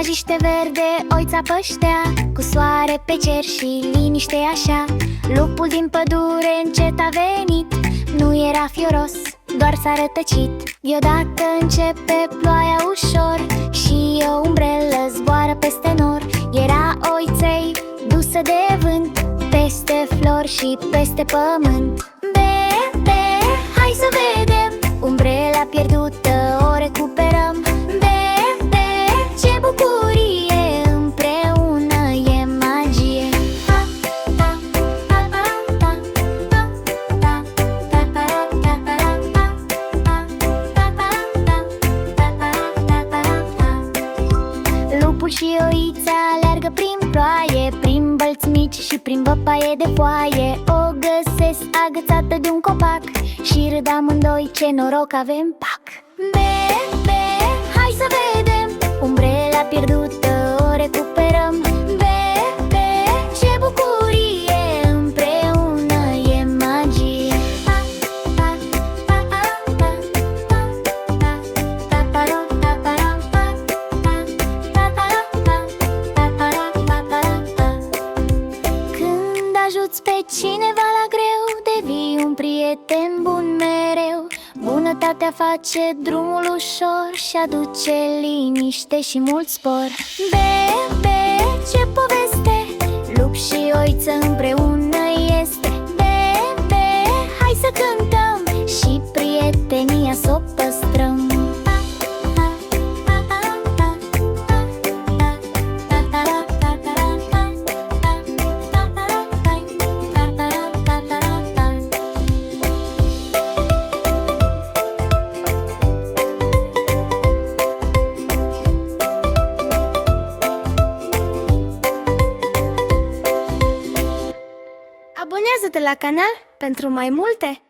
Furajiște verde, oița păștea, cu soare pe cer și liniște așa. Lupul din pădure încet a venit, nu era fioros, doar s-a rătăcit. Deodată începe ploaia ușor și o umbrelă zboară peste nor. Era oiței dusă de vânt, peste flori și peste pământ. Be, hai să vedem, umbrela pierdută o recuperăm. Be, ce bucurie, împreună e magie. Lupul și oița alergă prin ploaie, prin bălți mici și prin văpaie de foaie. O găsesc agățată de un copac și râd amândoi, ce noroc avem, pac! Be, hai să vedem, umbrela pierdută o recuperăm. Be, ce bucurie, împreună e magie. Când ajuți pe cineva la greu, devii un prieten bun mereu. Bunătatea face drumul ușor și aduce liniște și mult spor. Be, ce poveste, lup și oiță împreună este. Be, hai să cântăm și prietenia s-o păstrăm. Abonează-te la canal pentru mai multe!